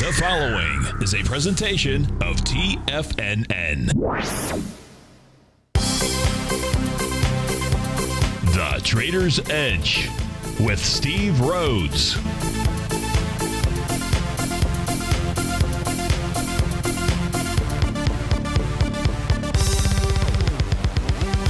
The following is a presentation of TFNN. The Trader's Edge with Steve Rhodes.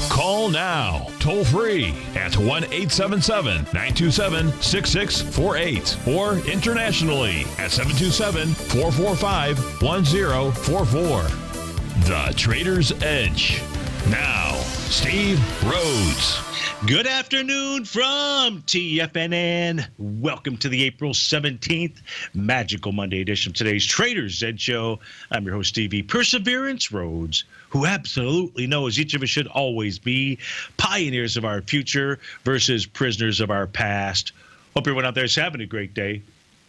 Call now, toll free at 1-877-927-6648 or internationally at 727-445-1044. The Trader's Edge. Now, Steve Rhodes. Good afternoon from TFNN. Welcome to the April 17th Magical Monday edition of today's Trader's Edge Show. I'm your host, Stevie Perseverance Rhodes, who absolutely knows each of us should always be pioneers of our future versus prisoners of our past. Hope everyone out there is having a great day.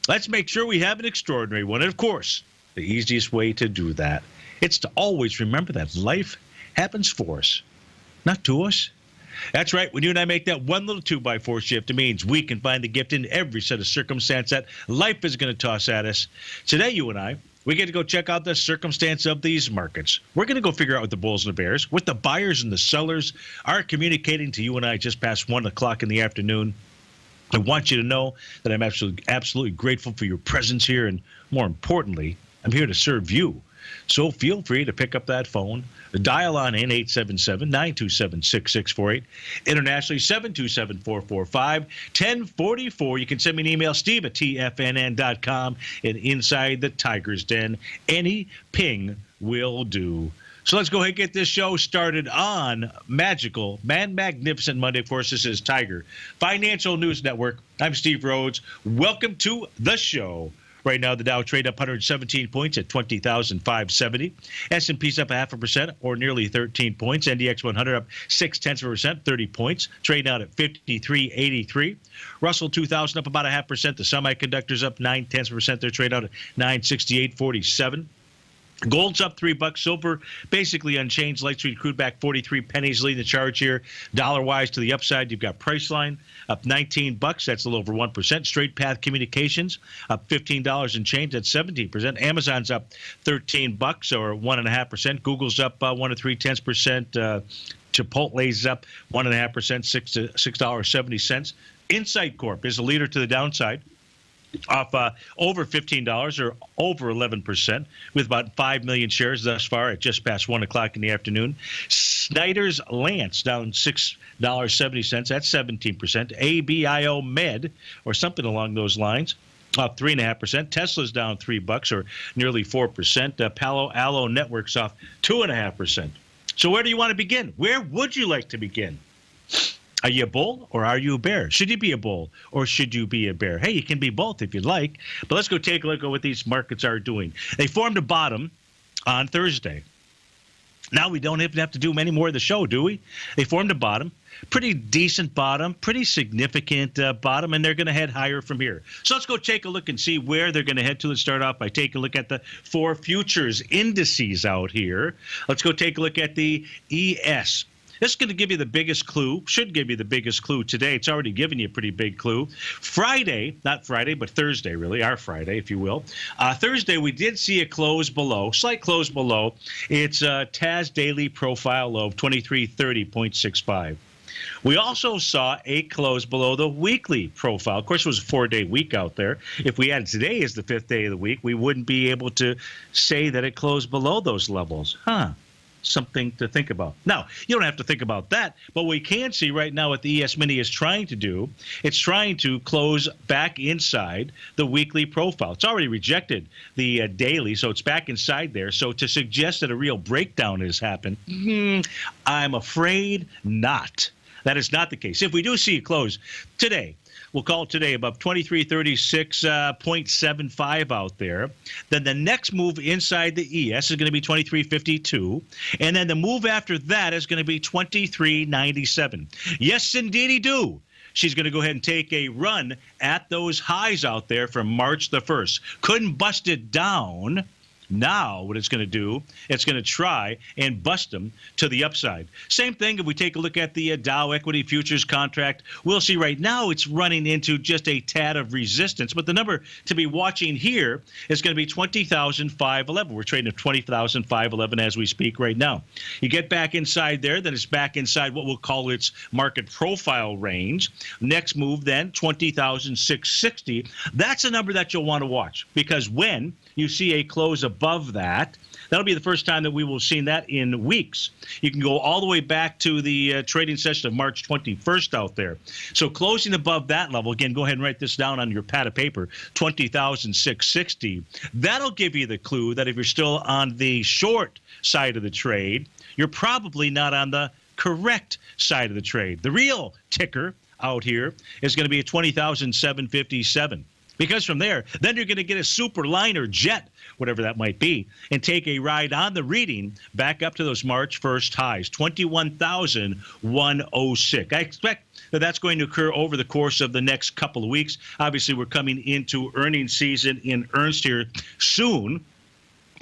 Let's make sure we have an extraordinary one. And, of course, the easiest way to do that is to always remember that life happens for us, not to us. That's right. When you and I make that one little 2x4 shift, it means we can find the gift in every set of circumstance that life is going to toss at us. Today, you and I, we get to go check out the circumstance of these markets. We're going to go figure out what the bulls and the bears, what the buyers and the sellers are communicating to you and I just past 1 o'clock in the afternoon. I want you to know that I'm absolutely grateful for your presence here, and more importantly, I'm here to serve you. So feel free to pick up that phone, dial on in 877-927-6648, internationally 727-445-1044. You can send me an email, steve@tfnn.com, and inside the Tiger's Den, any ping will do. So let's go ahead and get this show started on Magical, magnificent Monday. Of course, this is Tiger Financial News Network. I'm Steve Rhodes. Welcome to the show. Right now, the Dow trade up 117 points at 20,570. S&P's up 0.5% or nearly 13 points. NDX 100 up 0.6%, 30 points. Trade out at 53.83. Russell 2000 up about 0.5%. The semiconductors up 0.9%. Their trade out at 968.47. Gold's up $3. Silver basically unchanged. Light sweet crude back 43 pennies, leading the charge here. Dollar-wise to the upside, you've got Priceline up $19. That's a little over 1%. Straight Path Communications up $15 and change. That's 17%. Amazon's up $13 or 1.5%. Google's up 1.3%. Chipotle's up 1.5%, $6.70. Insight Corp is the leader to the downside, off over $15 or over 11%, with about 5 million shares thus far at just past 1 o'clock in the afternoon. Snyder's Lance down $6.70. That's 17%. ABIO Med, or something along those lines, up 3.5%. Tesla's down $3 or nearly 4%. Palo Alto Networks off 2.5%. So where do you want to begin? Where would you like to begin? Are you a bull or are you a bear? Should you be a bull or should you be a bear? Hey, you can be both if you'd like. But let's go take a look at what these markets are doing. They formed a bottom on Thursday. Now we don't even have to do many more of the show, do we? They formed a bottom, pretty decent bottom, pretty significant bottom, and they're going to head higher from here. So let's go take a look and see where they're going to head to. Let's start off by taking a look at the 4 futures indices out here. Let's go take a look at the ES. This is going to give you the biggest clue, should give you the biggest clue today. It's already given you a pretty big clue. Friday, not Friday, but Thursday, really, our Friday, if you will. Thursday, we did see a close below, slight close below. It's a TAS daily profile low of 2330.65. We also saw a close below the weekly profile. Of course, it was a 4-day week out there. If we had today as the 5th day of the week, we wouldn't be able to say that it closed below those levels. Something to think about. Now, you don't have to think about that, but we can see right now what the ES Mini is trying to do. It's trying to close back inside the weekly profile. It's already rejected the daily, so it's back inside there. So to suggest that a real breakdown has happened, I'm afraid not. That is not the case. If we do see a close today, we'll call it today above 2336.75 out there. Then the next move inside the ES is going to be 2352. And then the move after that is going to be 2397. Yes, indeedy do. She's going to go ahead and take a run at those highs out there from March the 1st. Couldn't bust it down Now, what it's going to do, it's going to try and bust them to the upside. Same thing if we take a look at the Dow Equity Futures contract. We'll see right now it's running into just a tad of resistance. But the number to be watching here is going to be 20,511. We're trading at 20,511 as we speak right now. You get back inside there, then it's back inside what we'll call its market profile range. Next move then, 20,660. That's a number that you'll want to watch, because when you see a close above that, that'll be the first time that we will see that in weeks. You can go all the way back to the trading session of March 21st out there. So closing above that level, again, go ahead and write this down on your pad of paper, 20,660. That'll give you the clue that if you're still on the short side of the trade, you're probably not on the correct side of the trade. The real ticker out here is going to be at 20,757. Because from there, then you're going to get a super liner jet, whatever that might be, and take a ride on the reading back up to those March 1st highs, 21,106. I expect that that's going to occur over the course of the next couple of weeks. Obviously, we're coming into earnings season in earnest here soon.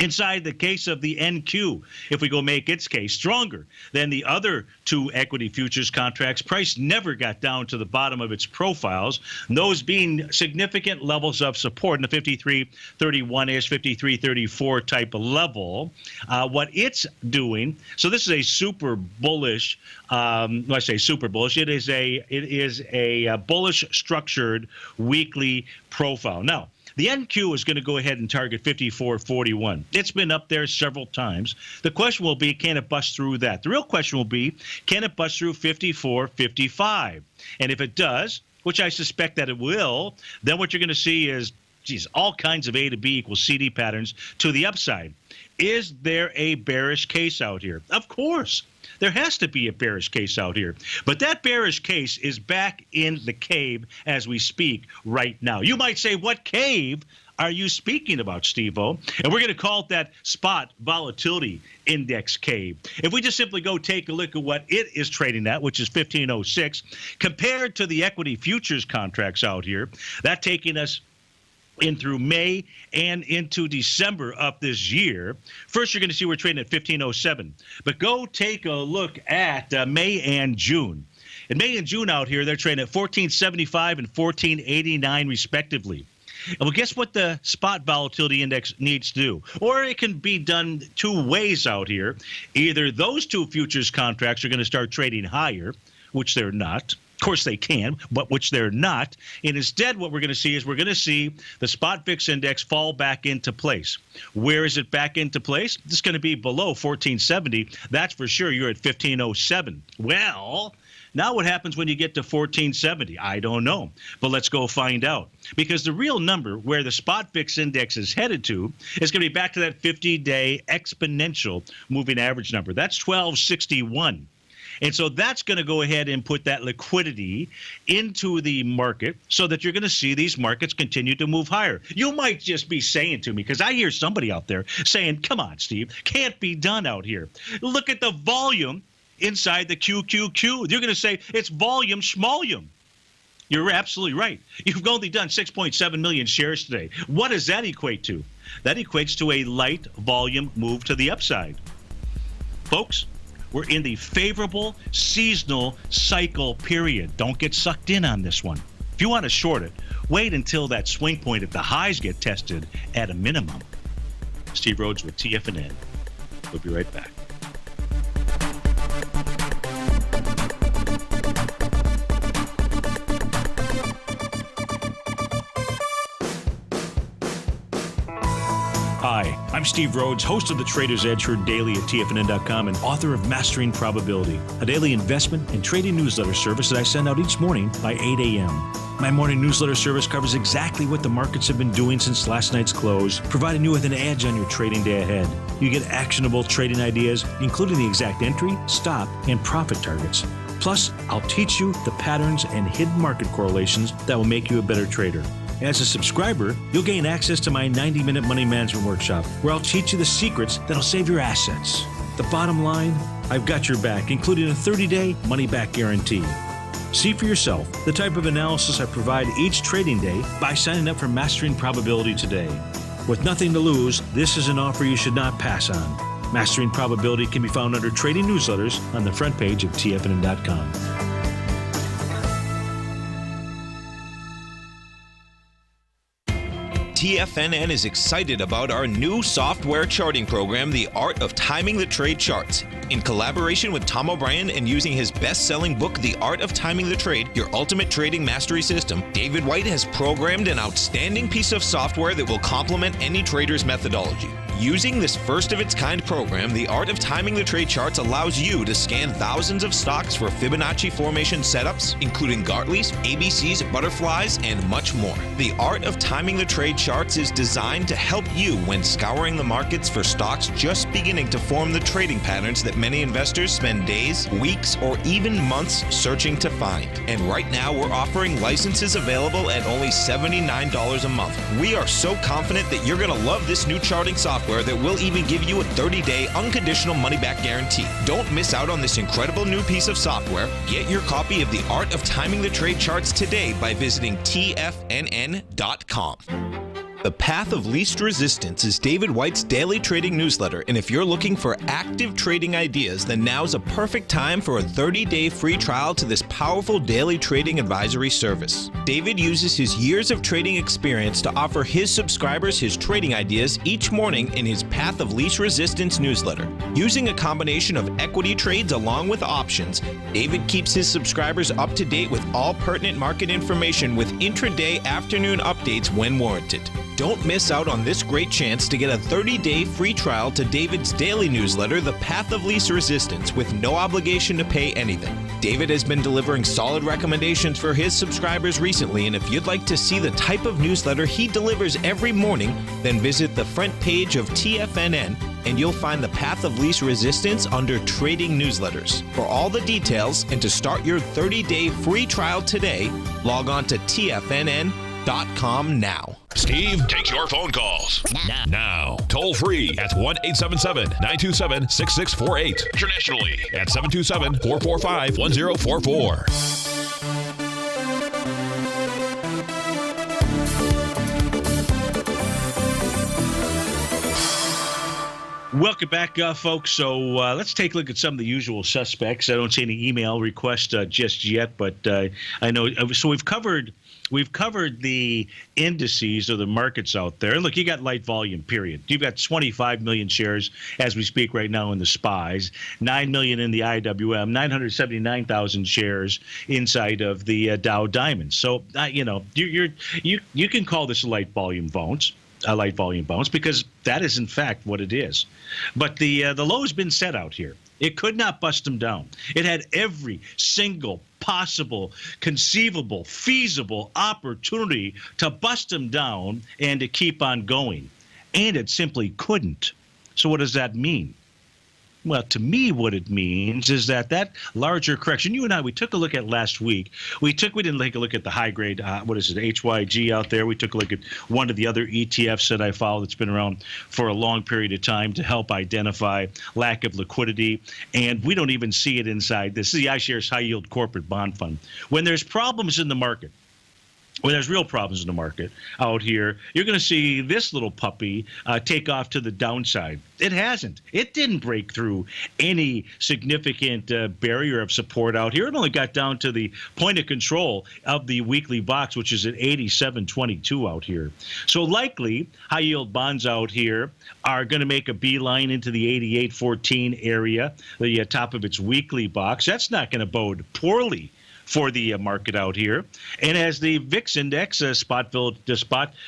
Inside the case of the NQ, if we go make its case stronger than the other two equity futures contracts, price never got down to the bottom of its profiles, those being significant levels of support in the 53.31-ish, 53.34 type of level. What it's doing, so this is a super bullish, when I say super bullish, it is a bullish structured weekly profile. Now, the NQ is going to go ahead and target 54.41. It's been up there several times. The question will be, can it bust through that? The real question will be, can it bust through 54.55? And if it does, which I suspect that it will, then what you're going to see is, all kinds of A to B equals CD patterns to the upside. Is there a bearish case out here? Of course. There has to be a bearish case out here. But that bearish case is back in the cave as we speak right now. You might say, what cave are you speaking about, Steve-O? And we're going to call it that spot volatility index cave. If we just simply go take a look at what it is trading at, which is 1506, compared to the equity futures contracts out here, that taking us in through May and into December of this year. First, you're going to see we're trading at 1507. But go take a look at May and June. In May and June out here, they're trading at 1475 and 1489 respectively. And well, guess what the spot volatility index needs to do? Or it can be done two ways out here. Either those two futures contracts are going to start trading higher, which they're not. Of course they can, but which they're not. And instead what we're going to see is we're going to see the spot VIX index fall back into place. Where is it back into place? It's going to be below 1470. That's for sure. You're at 1507. Well, now what happens when you get to 1470? I don't know. But let's go find out. Because the real number where the spot VIX index is headed to is going to be back to that 50-day exponential moving average number. That's 1261. And so that's going to go ahead and put that liquidity into the market so that you're going to see these markets continue to move higher. You might just be saying to me, because I hear somebody out there saying, come on, Steve, can't be done out here. Look at the volume inside the QQQ. You're going to say it's volume schmolium. You're absolutely right. You've only done 6.7 million shares today. What does that equate to? That equates to a light volume move to the upside. Folks, we're in the favorable seasonal cycle period. Don't get sucked in on this one. If you want to short it, wait until that swing point if the highs get tested at a minimum. Steve Rhodes with TFNN. We'll be right back. Hi, I'm Steve Rhodes, host of the Trader's Edge, heard daily at TFNN.com and author of Mastering Probability, a daily investment and trading newsletter service that I send out each morning by 8 a.m. My morning newsletter service covers exactly what the markets have been doing since last night's close, providing you with an edge on your trading day ahead. You get actionable trading ideas, including the exact entry, stop, and profit targets. Plus, I'll teach you the patterns and hidden market correlations that will make you a better trader. As a subscriber, you'll gain access to my 90-minute money management workshop, where I'll teach you the secrets that'll save your assets. The bottom line, I've got your back, including a 30-day money-back guarantee. See for yourself the type of analysis I provide each trading day by signing up for Mastering Probability today. With nothing to lose, this is an offer you should not pass on. Mastering Probability can be found under Trading Newsletters on the front page of TFNN.com. TFNN is excited about our new software charting program, The Art of Timing the Trade Charts. In collaboration with Tom O'Brien and using his best-selling book, The Art of Timing the Trade, Your Ultimate Trading Mastery System, David White has programmed an outstanding piece of software that will complement any trader's methodology. Using this first-of-its-kind program, The Art of Timing the Trade Charts allows you to scan thousands of stocks for Fibonacci formation setups, including Gartley's, ABC's, butterflies, and much more. The Art of Timing the Trade Charts is designed to help you when scouring the markets for stocks just beginning to form the trading patterns that many investors spend days, weeks, or even months searching to find. And right now, we're offering licenses available at only $79 a month. We are so confident that you're going to love this new charting software that will even give you a 30-day unconditional money-back guarantee. Don't miss out on this incredible new piece of software. Get your copy of The Art of Timing the Trade Charts today by visiting TFNN.com. The Path of Least Resistance is David White's daily trading newsletter, and if you're looking for active trading ideas, then now's a perfect time for a 30-day free trial to this powerful daily trading advisory service. David uses his years of trading experience to offer his subscribers his trading ideas each morning in his Path of Least Resistance newsletter. Using a combination of equity trades along with options, David keeps his subscribers up to date with all pertinent market information with intraday afternoon updates when warranted. Don't miss out on this great chance to get a 30-day free trial to David's daily newsletter, The Path of Least Resistance, with no obligation to pay anything. David has been delivering solid recommendations for his subscribers recently, and if you'd like to see the type of newsletter he delivers every morning, then visit the front page of TFNN and you'll find The Path of Least Resistance under Trading Newsletters. For all the details and to start your 30-day free trial today, log on to TFNN.com now. Steve takes your phone calls now. Toll free at 1-877-927-6648. Internationally at 727-445-1044. Welcome back, folks. So let's take a look at some of the usual suspects. I don't see any email requests just yet, but I know. So we've covered the indices or the markets out there. Look, you got light volume, period. You've got 25 million shares as we speak right now in the SPYs, 9 million in the IWM, 979,000 shares inside of the Dow Diamonds. So you can call this a light volume bounce. Because that is in fact what it is. But the low has been set out here. It could not bust them down. It had every single possible, conceivable, feasible opportunity to bust them down and to keep on going. And it simply couldn't. So what does that mean? Well, to me, what it means is that larger correction. You and I, we took a look at last week. We didn't take a look at the high grade, HYG out there. We took a look at one of the other ETFs that I follow that's been around for a long period of time to help identify lack of liquidity. And we don't even see it inside. This is the iShares High Yield Corporate Bond Fund. When there's problems in the market, when there's real problems in the market out here, you're going to see this little puppy take off to the downside. It hasn't. It didn't break through any significant barrier of support out here. It only got down to the point of control of the weekly box, which is at 87.22 out here. So likely high yield bonds out here are going to make a beeline into the 88.14 area, the top of its weekly box. That's not going to bode poorly for the market out here. And as the VIX index, the spot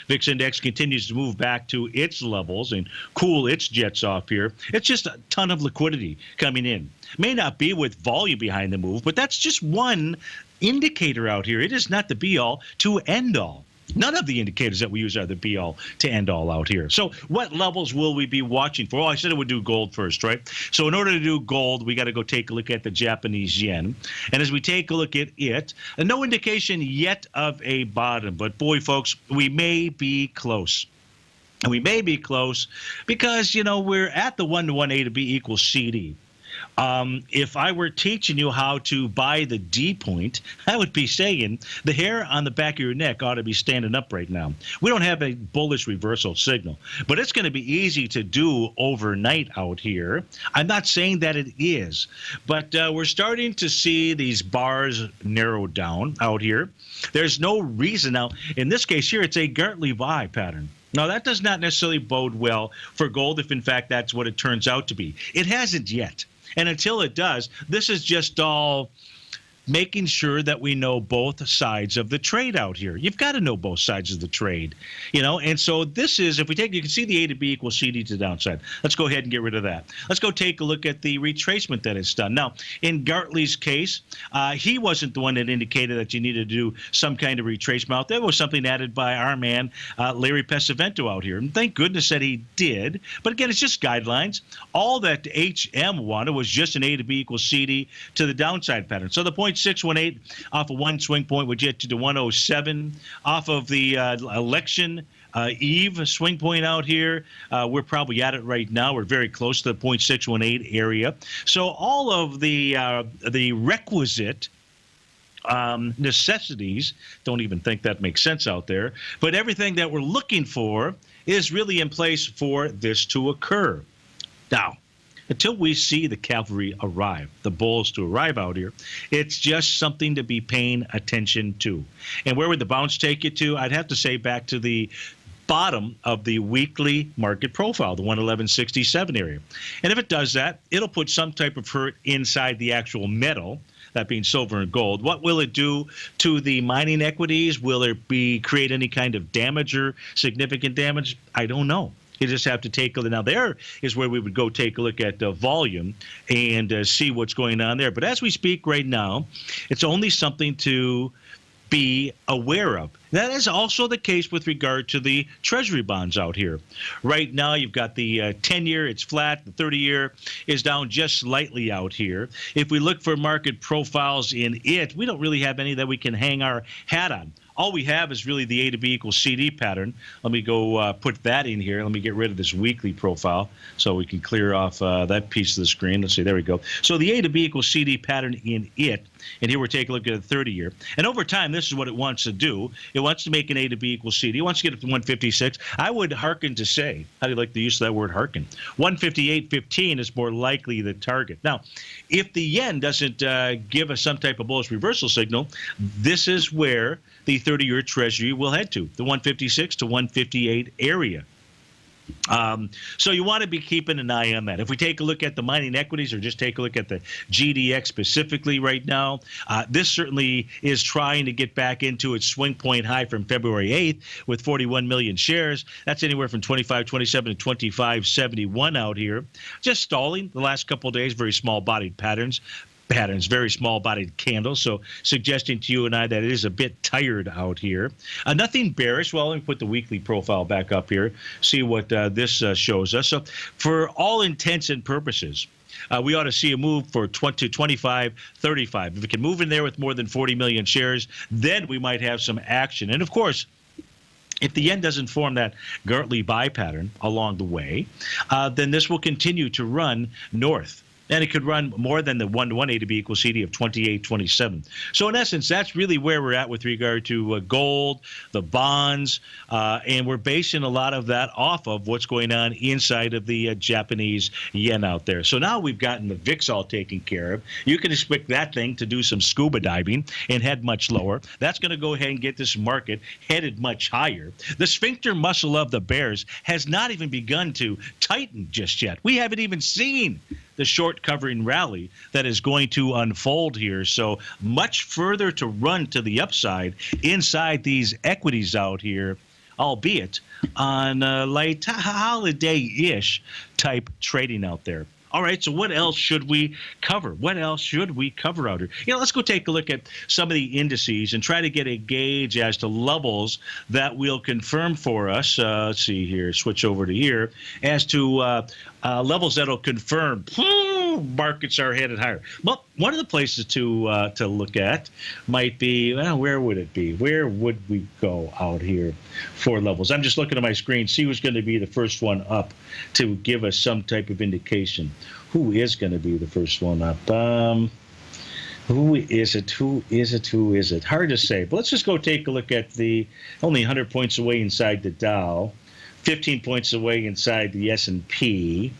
VIX index continues to move back to its levels and cool its jets off here, it's just a ton of liquidity coming in. May not be with volume behind the move, but that's just one indicator out here. It is not the be-all to end-all. None of the indicators that we use are the be-all to end-all out here. So what levels will we be watching for? Well, I said I would do gold first, right? So in order to do gold, we got to go take a look at the Japanese yen. And as we take a look at it, no indication yet of a bottom. But boy, folks, we may be close. And we may be close because, we're at the 1 to 1 A to B equals CD. If I were teaching you how to buy the D point, I would be saying the hair on the back of your neck ought to be standing up right now. We don't have a bullish reversal signal, but it's going to be easy to do overnight out here. I'm not saying that it is, but we're starting to see these bars narrow down out here. There's no reason now. In this case here, it's a Gartley-Buy pattern. Now, that does not necessarily bode well for gold if, in fact, that's what it turns out to be. It hasn't yet. And until it does, this is just all making sure that we know both sides of the trade out here. You've got to know both sides of the trade, and so this is, if we take, you can see the A to B equals CD to the downside. Let's go ahead and get rid of that. Let's go take a look at the retracement that it's done. Now, in Gartley's case, he wasn't the one that indicated that you needed to do some kind of retracement out there. That was something added by our man, Larry Pesavento out here. And thank goodness that he did. But again, it's just guidelines. All that HM wanted was just an A to B equals CD to the downside pattern. So the 0.618 off of one swing point would get you to 107. Off of the election eve swing point out here, we're probably at it right now. We're very close to the 0.618 area. So all of the requisite necessities, don't even think that makes sense out there, but everything that we're looking for is really in place for this to occur. Now, until we see the cavalry arrive, the bulls to arrive out here, it's just something to be paying attention to. And where would the bounce take you to? I'd have to say back to the bottom of the weekly market profile, the 111.67 area. And if it does that, it'll put some type of hurt inside the actual metal, that being silver and gold. What will it do to the mining equities? Will it create any kind of damage or significant damage? I don't know. You just have to take a look. Now, there is where we would go take a look at volume and see what's going on there. But as we speak right now, it's only something to be aware of. That is also the case with regard to the Treasury bonds out here. Right now, you've got the 10-year, it's flat. The 30-year is down just slightly out here. If we look for market profiles in it, we don't really have any that we can hang our hat on. All we have is really the A to B equals CD pattern. Let me go put that in here. Let me get rid of this weekly profile so we can clear off that piece of the screen. Let's see, there we go. So the A to B equals CD pattern in it. And here we're taking a look at the 30-year. And over time, this is what it wants to do. It wants to make an A to B equals CD. It wants to get it to 156. I would hearken to say, how do you like the use of that word hearken? 158.15 is more likely the target. Now, if the yen doesn't give us some type of bullish reversal signal, this is where the 30-year Treasury will head to, the 156 to 158 area. So you want to be keeping an eye on that. If we take a look at the mining equities or just take a look at the GDX specifically right now, this certainly is trying to get back into its swing point high from February 8th with 41 million shares. That's anywhere from 25.27 to 25.71 out here. Just stalling the last couple of days, very small-bodied patterns, very small-bodied candles, so suggesting to you and I that it is a bit tired out here. Nothing bearish. Well, let me put the weekly profile back up here, see what this shows us. So for all intents and purposes, we ought to see a move for 25, 35. If we can move in there with more than 40 million shares, then we might have some action. And, of course, if the yen doesn't form that Gartley-Buy pattern along the way, then this will continue to run north. And it could run more than the 1-to-1 A to B equals CD of 28.27. So in essence, that's really where we're at with regard to gold, the bonds, and we're basing a lot of that off of what's going on inside of the Japanese yen out there. So now we've gotten the VIX all taken care of. You can expect that thing to do some scuba diving and head much lower. That's going to go ahead and get this market headed much higher. The sphincter muscle of the bears has not even begun to tighten just yet. We haven't even seen the short covering rally that is going to unfold here. So much further to run to the upside inside these equities out here, albeit on light holiday-ish type trading out there. All right, so what else should we cover? What else should we cover out here? Let's go take a look at some of the indices and try to get a gauge as to levels that will confirm for us. Let's see here, switch over to here, as to levels that will confirm markets are headed higher. Well, one of the places to look at might be, where would it be? Where would we go out here for levels? I'm just looking at my screen, see who's going to be the first one up to give us some type of indication. Who is going to be the first one up? Who is it? Hard to say. But let's just go take a look at the only 100 points away inside the Dow, 15 points away inside the S&P.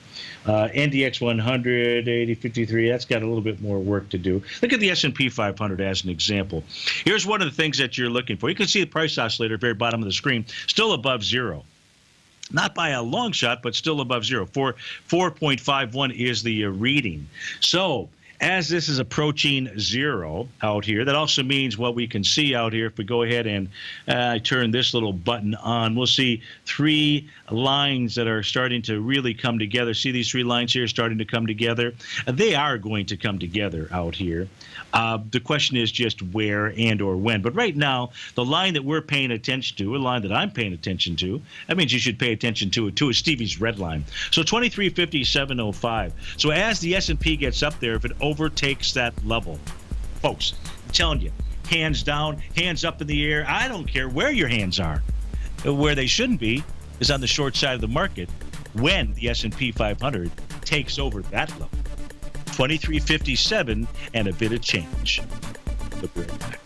NDX 100, 8053, that's got a little bit more work to do. Look at the S&P 500 as an example. Here's one of the things that you're looking for. You can see the price oscillator at the very bottom of the screen, still above zero. Not by a long shot, but still above zero. 4.51 is the reading. So as this is approaching zero out here, that also means what we can see out here, if we go ahead and turn this little button on, we'll see three lines that are starting to really come together. See these three lines here starting to come together? They are going to come together out here. The question is just where and or when. But right now, the line that we're paying attention to, a line that I'm paying attention to, that means you should pay attention to it too, is Stevie's red line. So 2357.05. So as the S&P gets up there, if it overtakes that level, folks, I'm telling you, hands down, hands up in the air. I don't care where your hands are. Where they shouldn't be is on the short side of the market when the S&P 500 takes over that level. 2357 and a bit of change. We'll be right back.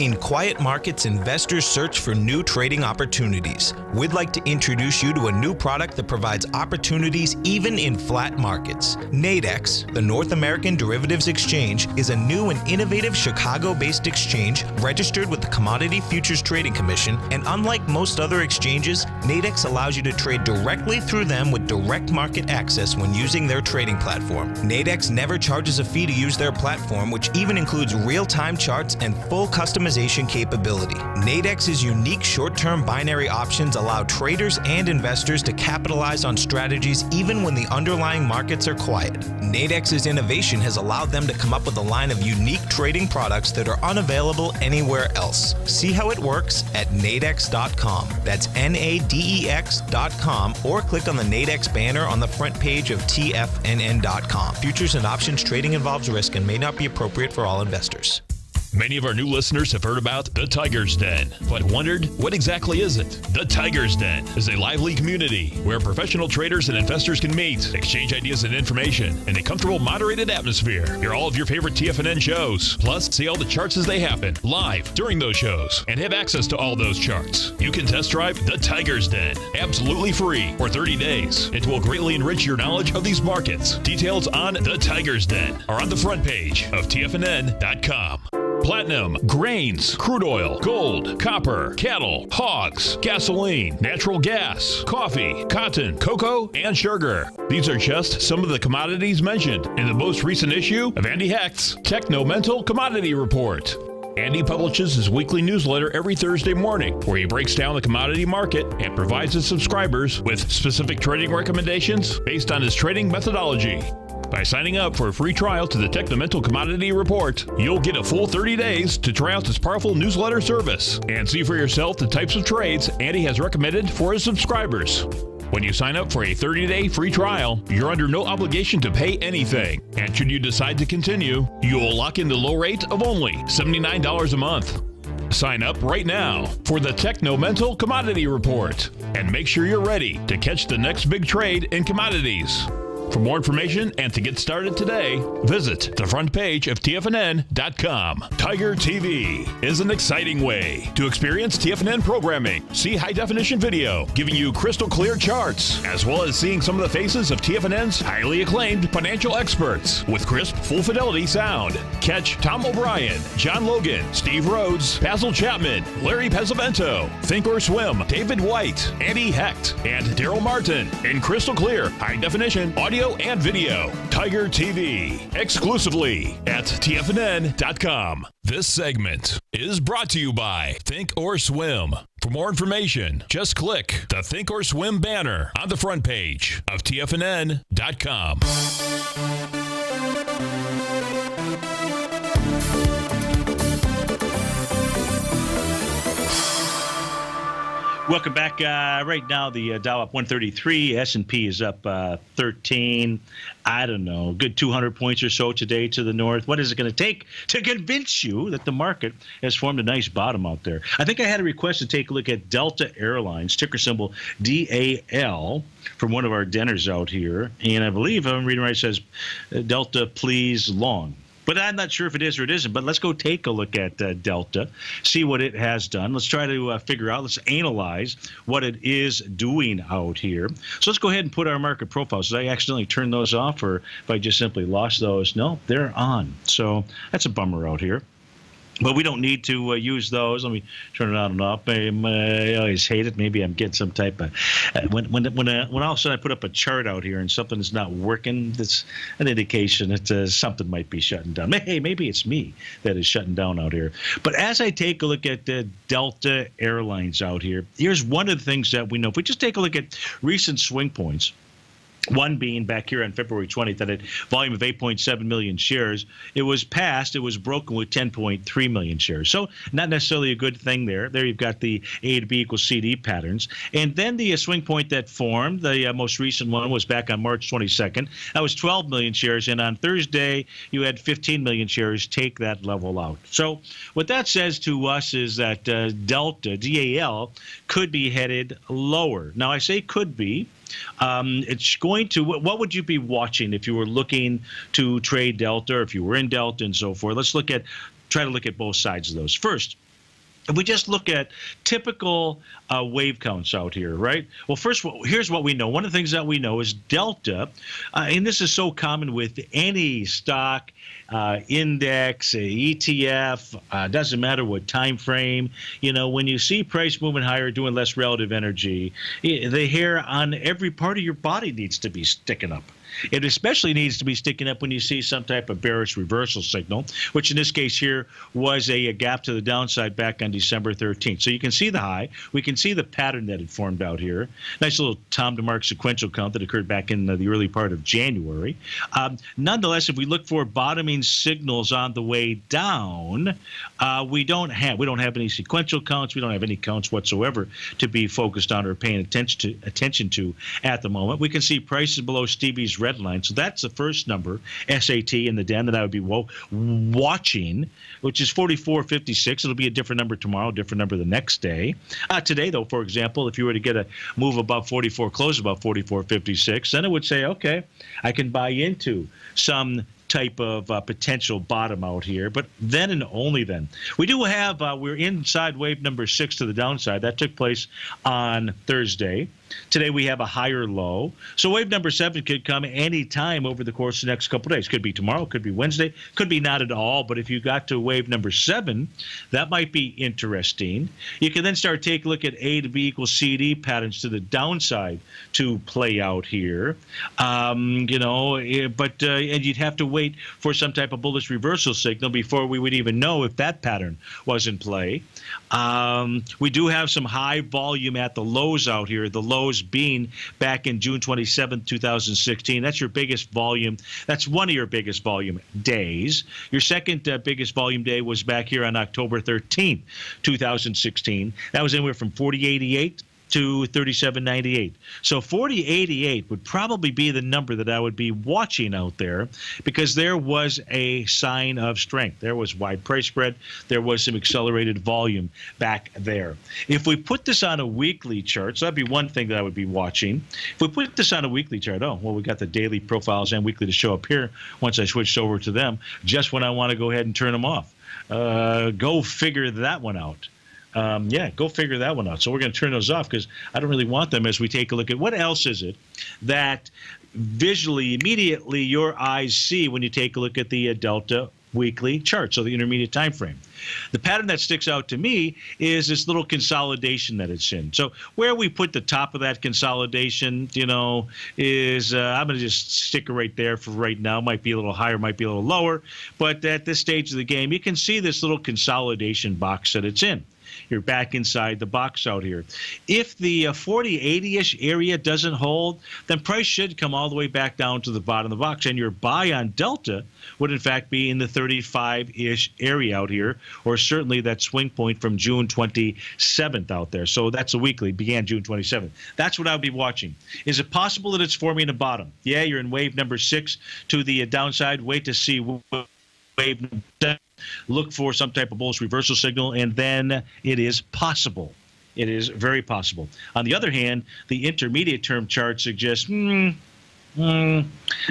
In quiet markets, investors search for new trading opportunities. We'd like to introduce you to a new product that provides opportunities even in flat markets. Nadex, the North American Derivatives Exchange, is a new and innovative Chicago-based exchange registered with the Commodity Futures Trading Commission, and unlike most other exchanges, Nadex allows you to trade directly through them with direct market access when using their trading platform. Nadex never charges a fee to use their platform, which even includes real-time charts and full customization capability. Nadex's unique short-term binary options allow traders and investors to capitalize on strategies even when the underlying markets are quiet. Nadex's innovation has allowed them to come up with a line of unique trading products that are unavailable anywhere else. See how it works at nadex.com. That's NADEX.com, or click on the Nadex banner on the front page of TFNN.com. Futures and options trading involves risk and may not be appropriate for all investors. Many of our new listeners have heard about the Tiger's Den, but wondered, what exactly is it? The Tiger's Den is a lively community where professional traders and investors can meet, exchange ideas and information in a comfortable, moderated atmosphere. Hear all of your favorite TFNN shows, plus see all the charts as they happen, live during those shows, and have access to all those charts. You can test drive the Tiger's Den, absolutely free, for 30 days. It will greatly enrich your knowledge of these markets. Details on the Tiger's Den are on the front page of TFNN.com. Platinum, grains, crude oil, gold, copper, cattle, hogs, gasoline, natural gas, coffee, cotton, cocoa, and sugar. These are just some of the commodities mentioned in the most recent issue of Andy Hecht's Techno-Mental Commodity Report. Andy publishes his weekly newsletter every Thursday morning, where he breaks down the commodity market and provides his subscribers with specific trading recommendations based on his trading methodology. By signing up for a free trial to the Techno-Mental Commodity Report, you'll get a full 30 days to try out this powerful newsletter service and see for yourself the types of trades Andy has recommended for his subscribers. When you sign up for a 30-day free trial, you're under no obligation to pay anything. And should you decide to continue, you will lock in the low rate of only $79 a month. Sign up right now for the Techno-Mental Commodity Report and make sure you're ready to catch the next big trade in commodities. For more information and to get started today, visit the front page of TFNN.com. Tiger TV is an exciting way to experience TFNN programming. See high-definition video giving you crystal clear charts, as well as seeing some of the faces of TFNN's highly acclaimed financial experts with crisp, full-fidelity sound. Catch Tom O'Brien, John Logan, Steve Rhodes, Basil Chapman, Larry Pesavento, Think or Swim, David White, Andy Hecht, and Daryl Martin in crystal clear, high-definition audio and video. Tiger TV, exclusively at TFNN.com. This segment is brought to you by Think or Swim. For more information, just click the Think or Swim banner on the front page of TFNN.com. Welcome back. Right now, the Dow up 133. S&P is up 13. I don't know, good 200 points or so today to the north. What is it going to take to convince you that the market has formed a nice bottom out there? I think I had a request to take a look at Delta Airlines, ticker symbol DAL, from one of our dinners out here. And I believe, I'm reading right, it says Delta, please, long. But I'm not sure if it is or it isn't. But let's go take a look at Delta, see what it has done. Let's try to figure out, let's analyze what it is doing out here. So let's go ahead and put our market profiles. Did I accidentally turn those off, or if I just simply lost those? No, they're on. So that's a bummer out here. But we don't need to use those. Let me turn it on and off. I always hate it. Maybe I'm getting some type of when all of a sudden I put up a chart out here and something is not working. That's an indication that something might be shutting down. Hey, maybe it's me that is shutting down out here. But as I take a look at the Delta Airlines out here, here's one of the things that we know. If we just take a look at recent swing points. One being back here on February 20th at a volume of 8.7 million shares. It was broken with 10.3 million shares. So not necessarily a good thing there. There you've got the A to B equals CD patterns. And then the swing point that formed, the most recent one was back on March 22nd. That was 12 million shares. And on Thursday, you had 15 million shares take that level out. So what that says to us is that Delta, DAL, could be headed lower. Now, I say could be. It's going to. What would you be watching if you were looking to trade Delta, or if you were in Delta and so forth? Let's try to look at both sides of those. First, if we just look at typical wave counts out here, right? Well, first, here's what we know. One of the things that we know is Delta, and this is so common with any stock, index, ETF, doesn't matter what time frame. You know, when you see price moving higher, doing less relative energy, the hair on every part of your body needs to be sticking up. It especially needs to be sticking up when you see some type of bearish reversal signal, which in this case here was a gap to the downside back on December 13th. So you can see the high. We can see the pattern that had formed out here. Nice little Tom DeMark sequential count that occurred back in the early part of January. Nonetheless, if we look for bottoming signals on the way down, we don't have any sequential counts. We don't have any counts whatsoever to be focused on or paying attention to at the moment. We can see prices below Stevie's red line. So that's the first number, SAT in the den, that I would be watching, which is 44.56. It'll be a different number tomorrow, different number the next day. Today, though, for example, if you were to get a move above 44, close above 44.56, then it would say, okay, I can buy into some type of potential bottom out here, but then and only then. We do have, we're inside wave number 6 to the downside. That took place on Thursday. Today we have a higher low. So wave number 7 could come any time over the course of the next couple of days. Could be tomorrow, could be Wednesday, could be not at all. But if you got to wave number 7, that might be interesting. You can then start taking a look at A to B equals CD patterns to the downside to play out here. And you'd have to wait for some type of bullish reversal signal before we would even know if that pattern was in play. We do have some high volume at the lows out here. The lows being back in June 27, 2016. That's your biggest volume. That's one of your biggest volume days. Your second biggest volume day was back here on October 13, 2016. That was anywhere from 40.88 to 37.98. So 40.88 would probably be the number that I would be watching out there, because there was a sign of strength. There was wide price spread. There was some accelerated volume back there. If we put this on a weekly chart, so that'd be one thing that I would be watching. If we put this on a weekly chart, we got the daily profiles and weekly to show up here once I switched over to them, just when I want to go ahead and turn them off. Go figure that one out. Go figure that one out. So we're going to turn those off because I don't really want them as we take a look at what else is it that visually, immediately, your eyes see when you take a look at the Delta weekly chart, so the intermediate time frame. The pattern that sticks out to me is this little consolidation that it's in. So where we put the top of that consolidation, is I'm going to just stick it right there for right now. Might be a little higher, might be a little lower. But at this stage of the game, you can see this little consolidation box that it's in. you're back inside the box out here. If the 40, 80-ish area doesn't hold, then price should come all the way back down to the bottom of the box, and your buy on Delta would in fact be in the 35-ish area out here, or certainly that swing point from June 27th out there. So that's a weekly, began June 27th. That's what I would be watching. Is it possible that it's forming a bottom? Yeah, you're in wave number 6 to the downside. Wait to see wave number 7. Look for some type of bullish reversal signal, and then it is possible. It is very possible. On the other hand, the intermediate term chart suggests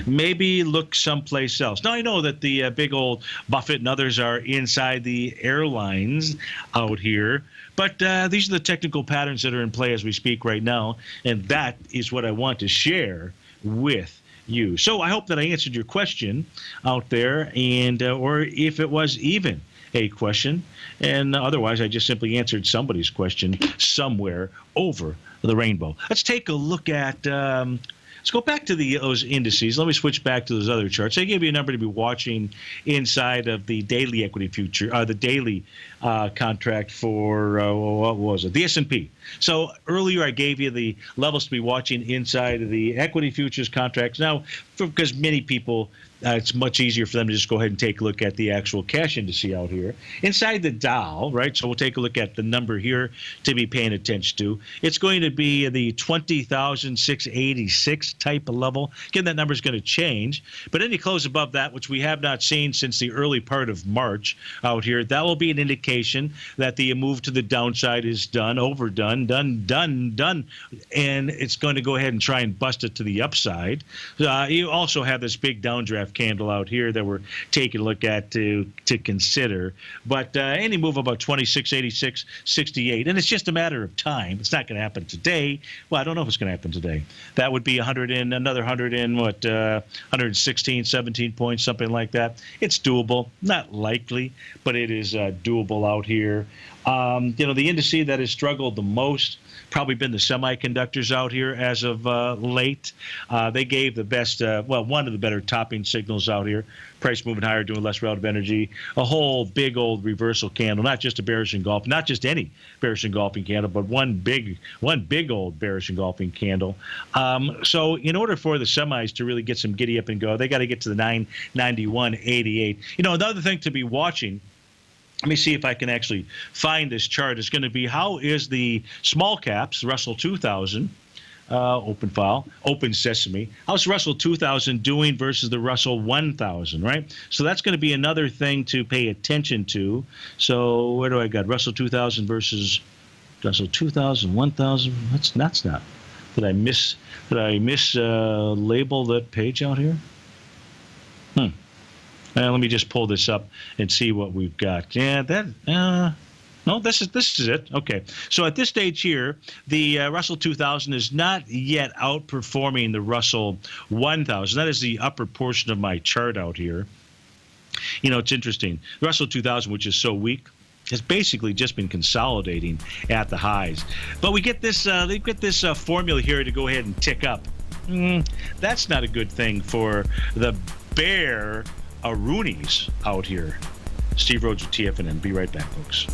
maybe look someplace else. Now, I know that the big old Buffett and others are inside the airlines out here, but these are the technical patterns that are in play as we speak right now, and that is what I want to share with you. So I hope that I answered your question out there, and or if it was even a question, and otherwise I just simply answered somebody's question somewhere over the rainbow. Let's take a look at let's go back to those indices. Let me switch back to those other charts. I gave you a number to be watching inside of the daily equity future, the daily contract for, what was it? The S&P. So earlier I gave you the levels to be watching inside of the equity futures contracts. Now, because many people, it's much easier for them to just go ahead and take a look at the actual cash indice out here. Inside the Dow, right, so we'll take a look at the number here to be paying attention to. It's going to be the 20,686 type of level. Again, that number is going to change. But any close above that, which we have not seen since the early part of March out here, that will be an indication that the move to the downside is done, overdone, done, and it's going to go ahead and try and bust it to the upside. You also have this big downdraft candle out here that we're taking a look at to consider. But any move about 26.86.68, and it's just a matter of time. It's not going to happen today. Well, I don't know if it's going to happen today. That would be another 116, 17 points, something like that. It's doable. Not likely, but it is doable out here. The indice that has struggled the most probably been the semiconductors out here as of late. They gave the best, one of the better topping signals out here. Price moving higher, doing less relative energy. A whole big old reversal candle, not just a bearish engulfing, not just any bearish engulfing candle, but one big old bearish engulfing candle. So in order for the semis to really get some giddy up and go, they got to get to the 991.88. Another thing to be watching, let me see if I can actually find this chart, is going to be how is the small caps, Russell 2000, open file, open sesame, how's Russell 2000 doing versus the Russell 1000, right? So that's going to be another thing to pay attention to. So where do I got? Russell 2000 versus Russell 2000, 1000. That's not. Did I miss label that page out here? Let me just pull this up and see what we've got. Yeah, no, this is it. Okay, so at this stage here, the Russell 2000 is not yet outperforming the Russell 1000. That is the upper portion of my chart out here. It's interesting. The Russell 2000, which is so weak, has basically just been consolidating at the highs. But we get this formula here to go ahead and tick up. That's not a good thing for the bear Roonies out here. Steve Rhodes with TFNN. Be right back, folks.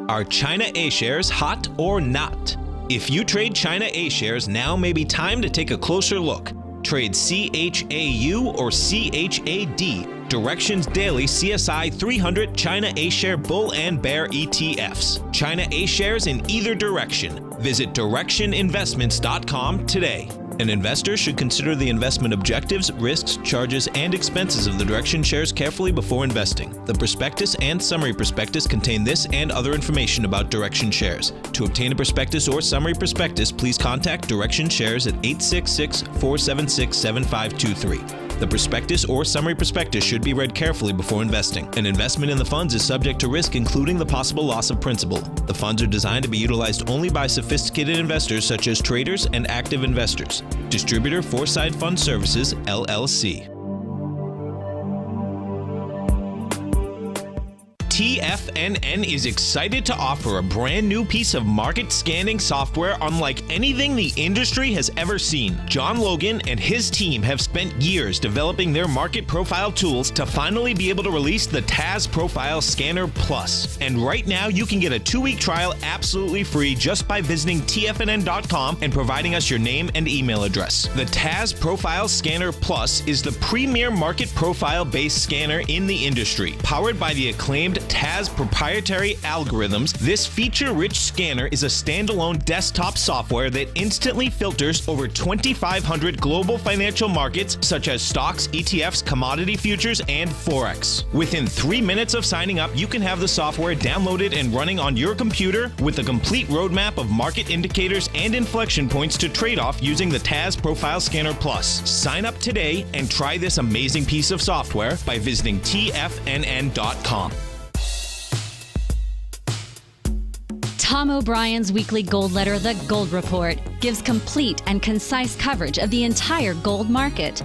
Are China A-shares hot or not? If you trade China A-shares, now may be time to take a closer look. Trade CHAU or CHAD, Directions Daily CSI 300 China A-share Bull and Bear ETFs. China A-shares in either direction. Visit directioninvestments.com today. An investor should consider the investment objectives, risks, charges, and expenses of the Direction shares carefully before investing. The prospectus and summary prospectus contain this and other information about Direction shares. To obtain a prospectus or summary prospectus, please contact Direction shares at 866-476-7523. The prospectus or summary prospectus should be read carefully before investing. An investment in the funds is subject to risk, including the possible loss of principal. The funds are designed to be utilized only by sophisticated investors such as traders and active investors. Distributor Foreside Fund Services, LLC. TFNN is excited to offer a brand new piece of market scanning software unlike anything the industry has ever seen. John Logan and his team have spent years developing their market profile tools to finally be able to release the TAS Profile Scanner Plus. And right now, you can get a 2-week trial absolutely free just by visiting TFNN.com and providing us your name and email address. The TAS Profile Scanner Plus is the premier market profile-based scanner in the industry. Powered by the acclaimed TAS proprietary algorithms, this feature-rich scanner is a standalone desktop software that instantly filters over 2,500 global financial markets such as stocks, ETFs, commodity futures, and Forex. Within 3 minutes of signing up, you can have the software downloaded and running on your computer with a complete roadmap of market indicators and inflection points to trade off using the TAS Profile Scanner Plus. Sign up today and try this amazing piece of software by visiting TFNN.com. Tom O'Brien's weekly gold letter, The Gold Report, gives complete and concise coverage of the entire gold market.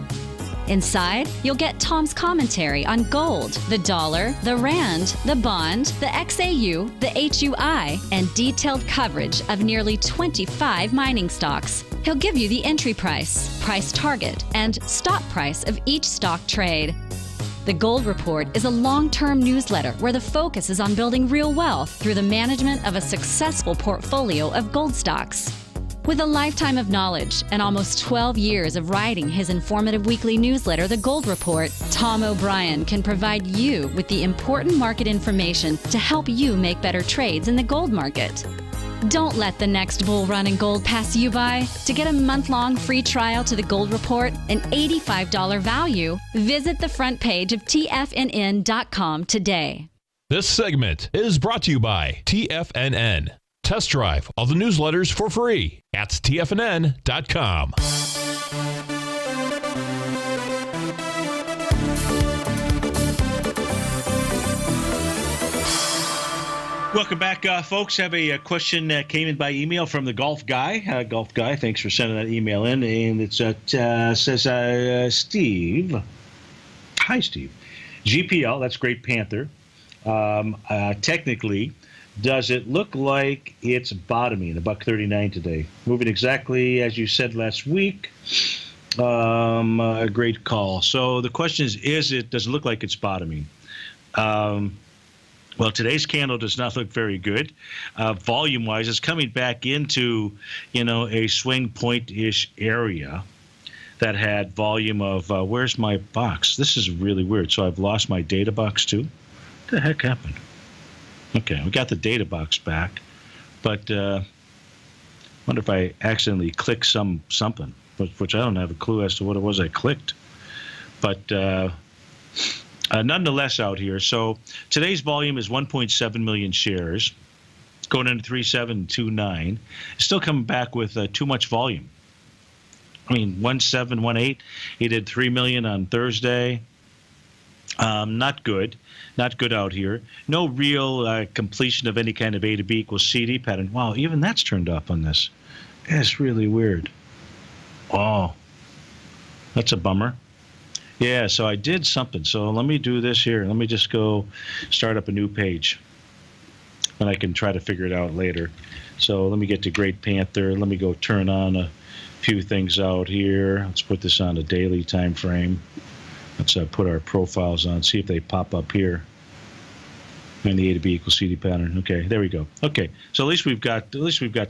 Inside, you'll get Tom's commentary on gold, the dollar, the rand, the bond, the XAU, the HUI, and detailed coverage of nearly 25 mining stocks. He'll give you the entry price, price target, and stop price of each stock trade. The Gold Report is a long-term newsletter where the focus is on building real wealth through the management of a successful portfolio of gold stocks. With a lifetime of knowledge and almost 12 years of writing his informative weekly newsletter, The Gold Report, Tom O'Brien can provide you with the important market information to help you make better trades in the gold market. Don't let the next bull run in gold pass you by. To get a month-long free trial to The Gold Report, an $85 value, visit the front page of TFNN.com today. This segment is brought to you by TFNN. Test drive all the newsletters for free at TFNN.com. Welcome back, folks. Have a question that came in by email from the Golf Guy. Golf Guy, thanks for sending that email in. And it says, Steve. Hi, Steve. GPL, that's Great Panther. Technically, does it look like it's bottoming, $139 today? Moving exactly as you said last week. A great call. So the question is does it look like it's bottoming? Well, today's candle does not look very good. Volume-wise, it's coming back into, a swing point-ish area that had volume of, where's my box? This is really weird. So I've lost my data box too? What the heck happened? Okay, we got the data box back, but wonder if I accidentally clicked something, which I don't have a clue as to what it was I clicked. But nonetheless out here, so today's volume is 1.7 million shares, going into 3729. It's still coming back with too much volume. I mean, 1718. He did 3 million on Thursday. Not good. Not good out here. No real completion of any kind of A to B equals CD pattern. Wow, even that's turned off on this. That's really weird. Oh, that's a bummer. Yeah, so I did something. So let me do this here. Let me just go start up a new page. And I can try to figure it out later. So let me get to Great Panther. Let me go turn on a few things out here. Let's put this on a daily time frame. Let's put our profiles on, see if they pop up here. And the A to B equals CD pattern. Okay, there we go. Okay, so at least we've got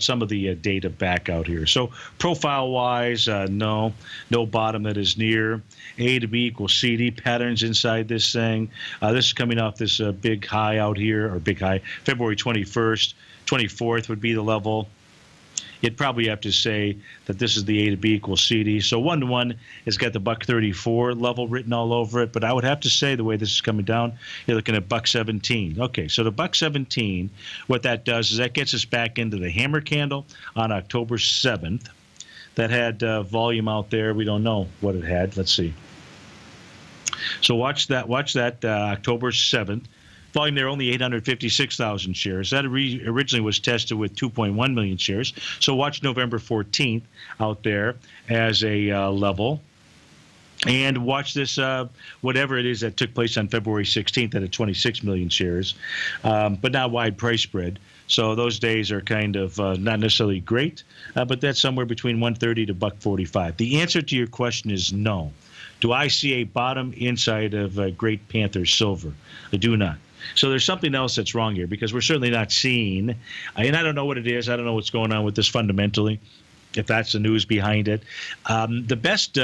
some of the data back out here. So profile-wise, no bottom that is near. A to B equals CD patterns inside this thing. This is coming off this big high out here, or big high, February 21st, 24th would be the level. You'd probably have to say that this is the A to B equals CD. So 1-to-1 has got the $1.34 level written all over it. But I would have to say the way this is coming down, you're looking at $1.17. Okay, so the $1.17, what that does is that gets us back into the hammer candle on October 7th. That had volume out there. We don't know what it had. Let's see. So watch that October 7th. Volume there only 856,000 shares. That originally was tested with 2.1 million shares. So watch November 14th out there as a level. And watch this, whatever it is that took place on February 16th at 26 million shares, but not wide price spread. So those days are kind of not necessarily great, but that's somewhere between 130 to $145. The answer to your question is no. Do I see a bottom inside of Great Panther Silver? I do not. So there's something else that's wrong here, because we're certainly not seeing, and I don't know what it is. I don't know what's going on with this fundamentally, if that's the news behind it. The best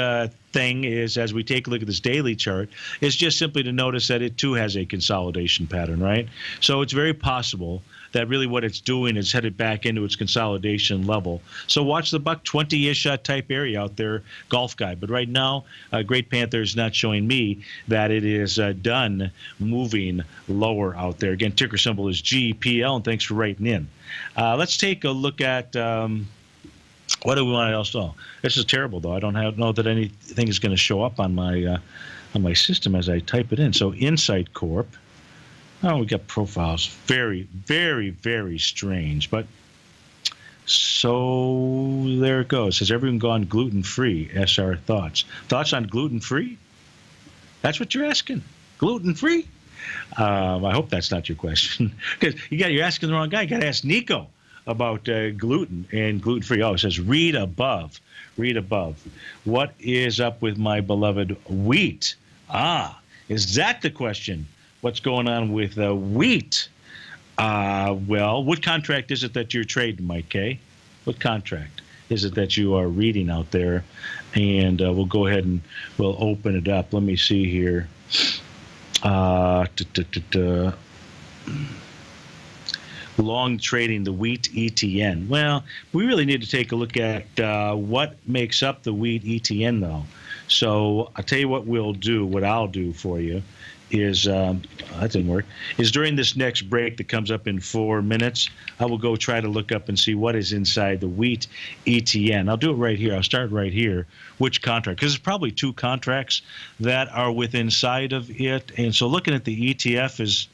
thing is, as we take a look at this daily chart, is just simply to notice that it too has a consolidation pattern, right? So it's very possible that really what it's doing is headed back into its consolidation level. So watch the $120-ish type area out there, golf guy. But right now, Great Panther is not showing me that it is done moving lower out there. Again, ticker symbol is GPL, and thanks for writing in. Let's take a look at what do we want else to know? This is terrible, though. I don't know that anything is going to show up on my system as I type it in. So Insight Corp. Oh, we got profiles. Very, very, very strange. But so there it goes. Has everyone gone gluten-free? SR thoughts. Thoughts on gluten-free? That's what you're asking. Gluten-free? I hope that's not your question, because you're asking the wrong guy. You got to ask Nico about gluten and gluten-free. Oh, it says read above. Read above. What is up with my beloved wheat? Is that the question? What's going on with wheat? Well, what contract is it that you're trading, Mike K? What contract is it that you are reading out there? And we'll go ahead and we'll open it up. Let me see here. Long trading the wheat ETN. Well, we really need to take a look at what makes up the wheat ETN, though. So I'll tell you what I'll do for you is, that didn't work, is during this next break that comes up in 4 minutes, I will go try to look up and see what is inside the wheat ETN. I'll do it right here. I'll start right here. Which contract? Because there's probably 2 contracts that are inside of it. And so looking at the ETF is,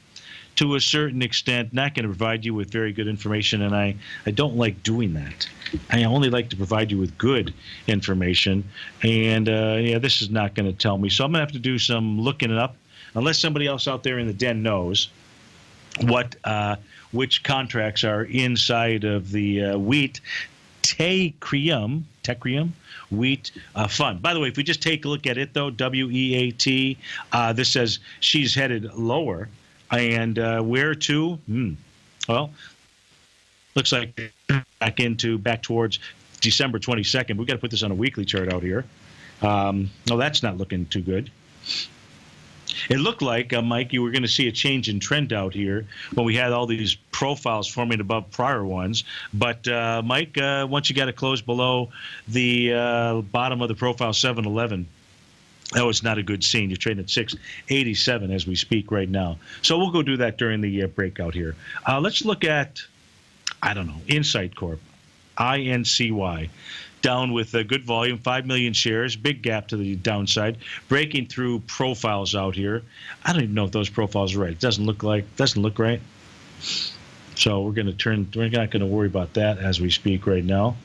to a certain extent, not going to provide you with very good information, and I don't like doing that. I only like to provide you with good information, and this is not going to tell me. So I'm going to have to do some looking it up, unless somebody else out there in the den knows which contracts are inside of the wheat Tecrium wheat fund. By the way, if we just take a look at it, though, WEAT, this says she's headed lower. And where to? Well, looks like back towards December 22nd. We've got to put this on a weekly chart out here. No, that's not looking too good. It looked like, Mike, you were going to see a change in trend out here when we had all these profiles forming above prior ones. But, Mike, once you got to close below the bottom of the profile 711, that was not a good scene. You're trading at 687 as we speak right now. So we'll go do that during the breakout here. Let's look at, Insight Corp, INCY, down with a good volume, 5 million shares, big gap to the downside, breaking through profiles out here. I don't even know if those profiles are right. It doesn't look right. So we're not going to worry about that as we speak right now,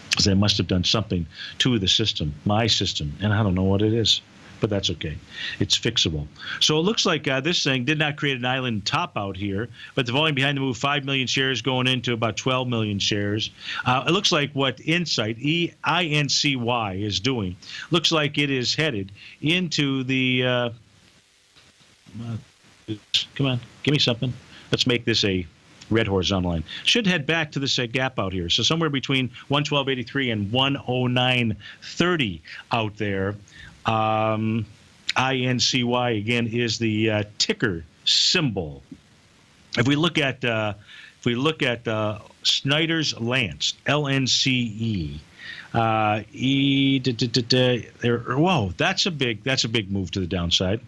because they must have done something to the system, my system, and I don't know what it is, but that's okay. It's fixable. So it looks like this thing did not create an island top out here, but the volume behind the move, 5 million shares going into about 12 million shares. It looks like what Insight, INCY, is doing, looks like it is headed into the come on, give me something. Let's make this a red horizontal line. Should head back to this gap out here. So somewhere between 112.83 and 109.30 out there. INCY, again, is the ticker symbol. If we look at Snyder's Lance, LNCE, whoa, that's a big move to the downside.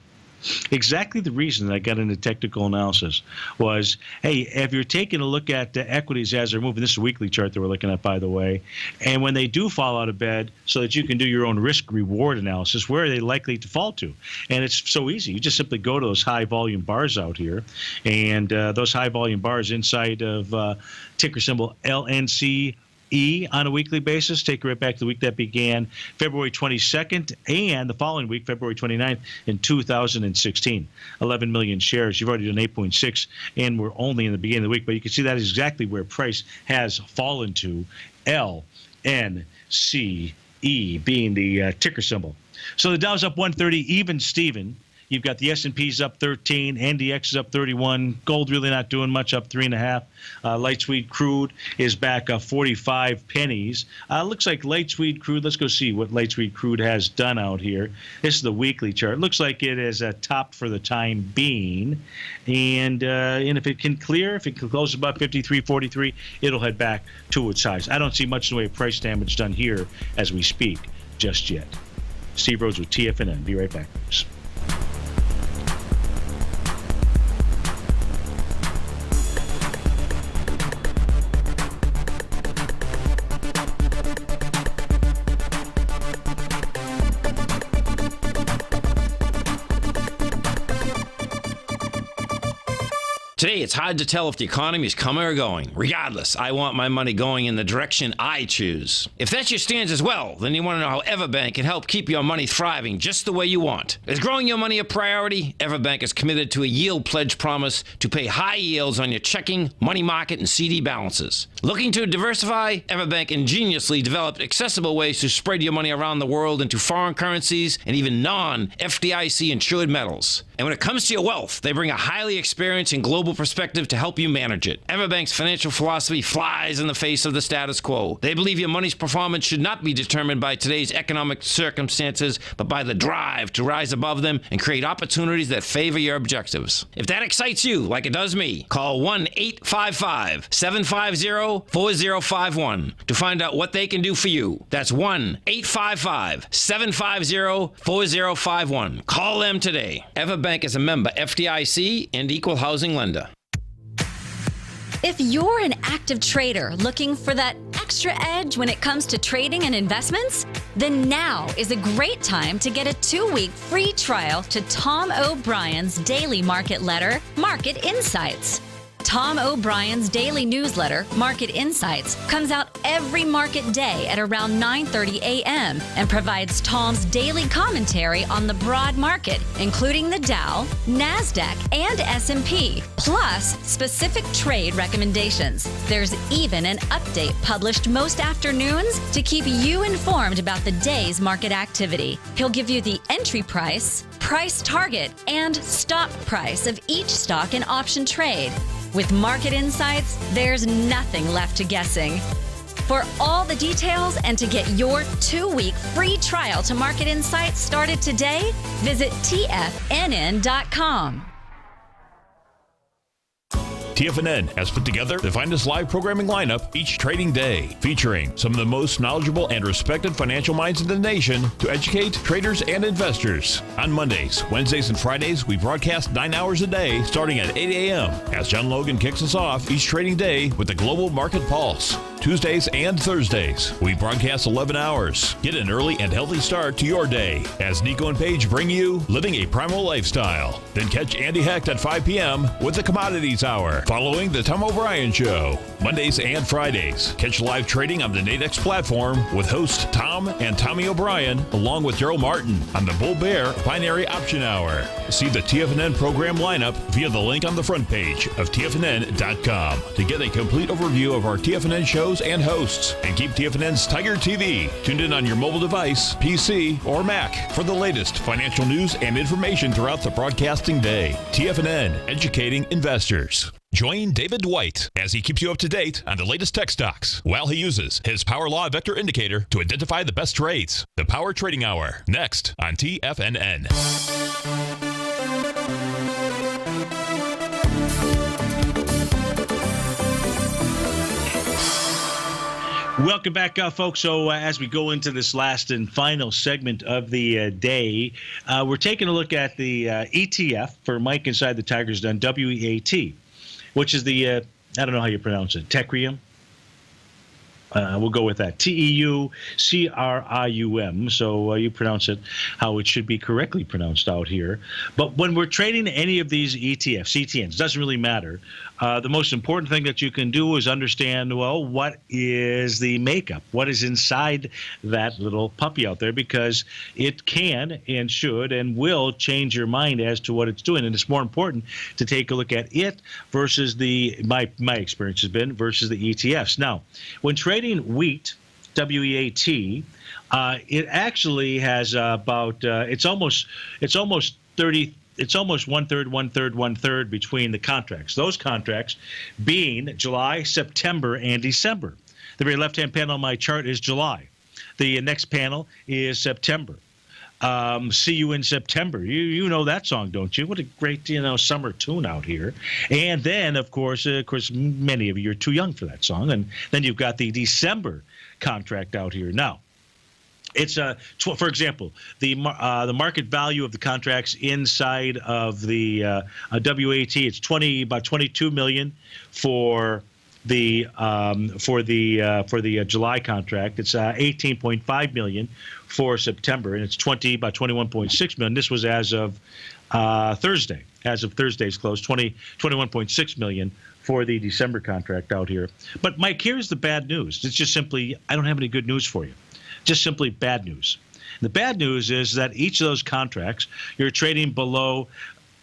Exactly the reason that I got into technical analysis was, hey, if you're taking a look at the equities as they're moving, this is a weekly chart that we're looking at, by the way, and when they do fall out of bed so that you can do your own risk-reward analysis, where are they likely to fall to? And it's so easy. You just simply go to those high-volume bars out here, and those high-volume bars inside of ticker symbol LNCY on a weekly basis. Take you right back to the week that began February 22nd and the following week, February 29th in 2016. 11 million shares. You've already done 8.6, and we're only in the beginning of the week. But you can see that is exactly where price has fallen to, LNCE being the ticker symbol. So the Dow's up 130, even Steven. You've got the S&P's up 13, NDX is up 31, gold really not doing much, up 3.5. Light sweet crude is back 45 pennies. Looks like light sweet crude. Let's go see what light sweet crude has done out here. This is the weekly chart. Looks like it has topped for the time being, and if it can clear, if it can close above 53.43, it'll head back to its highs. I don't see much in the way of price damage done here as we speak just yet. Steve Rhodes with TFNN. Be right back. Today, it's hard to tell if the economy is coming or going. Regardless, I want my money going in the direction I choose. If that's your stance as well, then you want to know how Everbank can help keep your money thriving just the way you want. Is growing your money a priority? Everbank is committed to a yield pledge promise to pay high yields on your checking, money market, and CD balances. Looking to diversify? Everbank ingeniously developed accessible ways to spread your money around the world into foreign currencies and even non-FDIC insured metals. And when it comes to your wealth, they bring a highly experienced and global perspective to help you manage it. Everbank's financial philosophy flies in the face of the status quo. They believe your money's performance should not be determined by today's economic circumstances, but by the drive to rise above them and create opportunities that favor your objectives. If that excites you, like it does me, call 1-855-750-4051 to find out what they can do for you. That's 1-855-750-4051. Call them today. Everbank is a member FDIC and equal housing lender. If you're an active trader looking for that extra edge when it comes to trading and investments, then now is a great time to get a 2-week free trial to Tom O'Brien's daily market letter, Market Insights. Tom O'Brien's daily newsletter, Market Insights, comes out every market day at around 9:30 a.m. and provides Tom's daily commentary on the broad market, including the Dow, NASDAQ, and S&P, plus specific trade recommendations. There's even an update published most afternoons to keep you informed about the day's market activity. He'll give you the entry price, price target, and stop price of each stock and option trade. With Market Insights, there's nothing left to guessing. For all the details and to get your 2-week free trial to Market Insights started today, visit TFNN.com. TFNN has put together the finest live programming lineup each trading day, featuring some of the most knowledgeable and respected financial minds in the nation to educate traders and investors. On Mondays, Wednesdays, and Fridays, we broadcast 9 hours a day starting at 8 a.m. as John Logan kicks us off each trading day with the Global Market Pulse. Tuesdays and Thursdays, we broadcast 11 hours. Get an early and healthy start to your day as Nico and Paige bring you Living a Primal Lifestyle. Then catch Andy Hecht at 5 p.m. with the Commodities Hour, following the Tom O'Brien Show. Mondays and Fridays, catch live trading on the Nadex platform with host Tom and Tommy O'Brien, along with Daryl Martin on the Bull Bear Binary Option Hour. See the TFNN program lineup via the link on the front page of TFNN.com to get a complete overview of our TFNN shows and hosts. And keep TFNN's Tiger TV tuned in on your mobile device, PC, or Mac for the latest financial news and information throughout the broadcasting day. TFNN, educating investors. Join David Dwight as he keeps you up to date on the latest tech stocks while he uses his Power Law Vector Indicator to identify the best trades. The Power Trading Hour, next on TFNN. Welcome back, folks. So as we go into this last and final segment of the day, we're taking a look at the ETF for Mike inside the Tigers Den, WEAT, which is the, I don't know how you pronounce it, Tecrium? We'll go with that. TEUCRIUM. So you pronounce it how it should be correctly pronounced out here. But when we're trading any of these ETFs, CTNs, doesn't really matter. The most important thing that you can do is understand, well, what is the makeup? What is inside that little puppy out there? Because it can and should and will change your mind as to what it's doing. And it's more important to take a look at it versus my experience has been, versus the ETFs. Now, when trading wheat, WEAT, it actually has about it's almost 30. It's almost one third between the contracts. Those contracts being July, September, and December. The very left-hand panel on my chart is July. The next panel is September. See You in September. You know that song, don't you? What a great summer tune out here. And then, of course, many of you are too young for that song. And then you've got the December contract out here. Now, it's for example, the market value of the contracts inside of the WAT. It's about 22 million for the July contract. It's 18.5 million for September, and it's about 21.6 million. This was as of Thursday. As of Thursday's close, 21.6 million for the December contract out here. But Mike, here's the bad news. It's just simply I don't have any good news for you. Just simply bad news. The bad news is that each of those contracts, you're trading below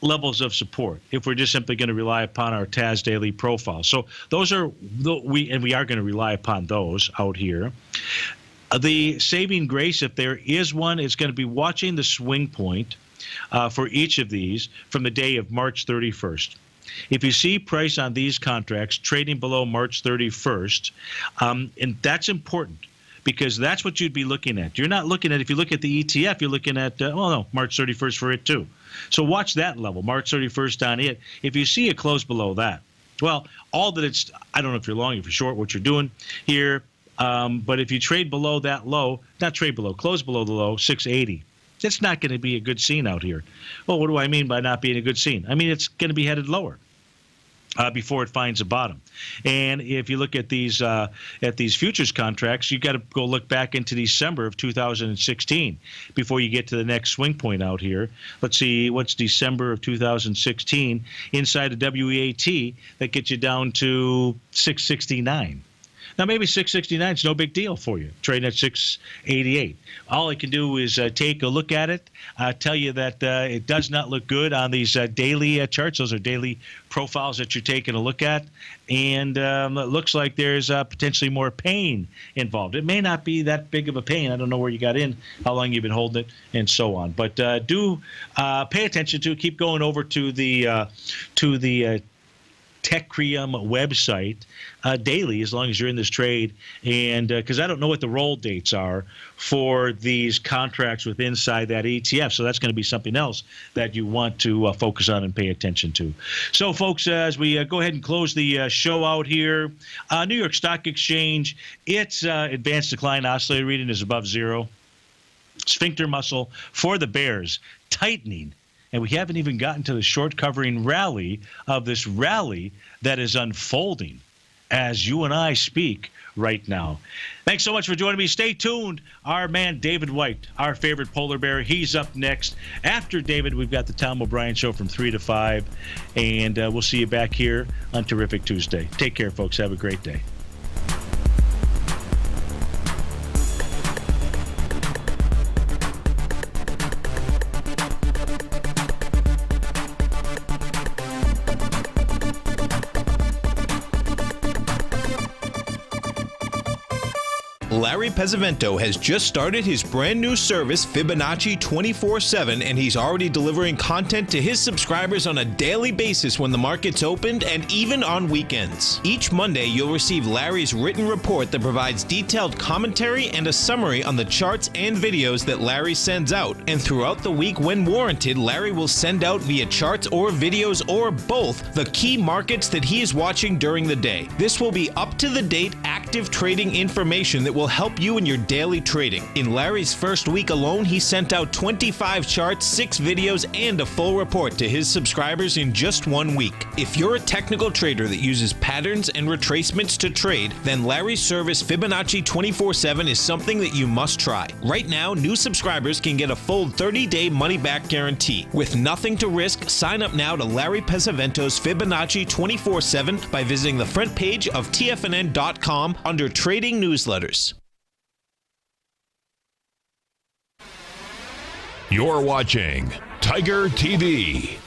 levels of support if we're just simply going to rely upon our TAS daily profile. So those are we are going to rely upon those out here. The saving grace, if there is one, is going to be watching the swing point for each of these from the day of March 31st. If you see price on these contracts trading below March 31st, and that's important, because that's what you'd be looking at. You're not looking at, if you look at the ETF, you're looking at, March 31st for it too. So watch that level, March 31st on it. If you see a close below that, well, all that it's, I don't know if you're long, if you're short, what you're doing here, but if you trade below that low, close below the low, 680. It's not going to be a good scene out here. Well, what do I mean by not being a good scene? I mean, it's going to be headed lower before it finds a bottom. And if you look at these futures contracts, you got to go look back into December of 2016 before you get to the next swing point out here. Let's see, what's December of 2016 inside the WEAT that gets you down to 669. Now, maybe 669 is no big deal for you, trading at 688. All I can do is take a look at it, tell you that it does not look good on these daily charts. Those are daily profiles that you're taking a look at, and it looks like there's potentially more pain involved. It may not be that big of a pain. I don't know where you got in, how long you've been holding it, and so on. But do pay attention to, keep going over to the TechCreum website daily, as long as you're in this trade, and because I don't know what the roll dates are for these contracts with inside that ETF, so that's going to be something else that you want to focus on and pay attention to. So, folks, as we go ahead and close the show out here, New York Stock Exchange, its advanced decline oscillator reading is above zero. Sphincter muscle for the bears tightening. And we haven't even gotten to the short covering rally of this rally that is unfolding as you and I speak right now. Thanks so much for joining me. Stay tuned. Our man David White, our favorite polar bear, he's up next. After David, we've got the Tom O'Brien Show from 3 to 5. And we'll see you back here on Terrific Tuesday. Take care, folks. Have a great day. Larry Pesavento has just started his brand new service, Fibonacci 24/7, and he's already delivering content to his subscribers on a daily basis when the market's opened and even on weekends. Each Monday, you'll receive Larry's written report that provides detailed commentary and a summary on the charts and videos that Larry sends out. And throughout the week, when warranted, Larry will send out via charts or videos or both the key markets that he is watching during the day. This will be up-to-the-date, accurate effective trading information that will help you in your daily trading. In Larry's first week alone, he sent out 25 charts, 6 videos, and a full report to his subscribers in just 1 week. If you're a technical trader that uses patterns and retracements to trade, then Larry's service Fibonacci 24/7 is something that you must try. Right now, new subscribers can get a full 30-day money-back guarantee. With nothing to risk, sign up now to Larry Pesavento's Fibonacci 24/7 by visiting the front page of TFNN.com under Trading Newsletters. You're watching Tiger TV.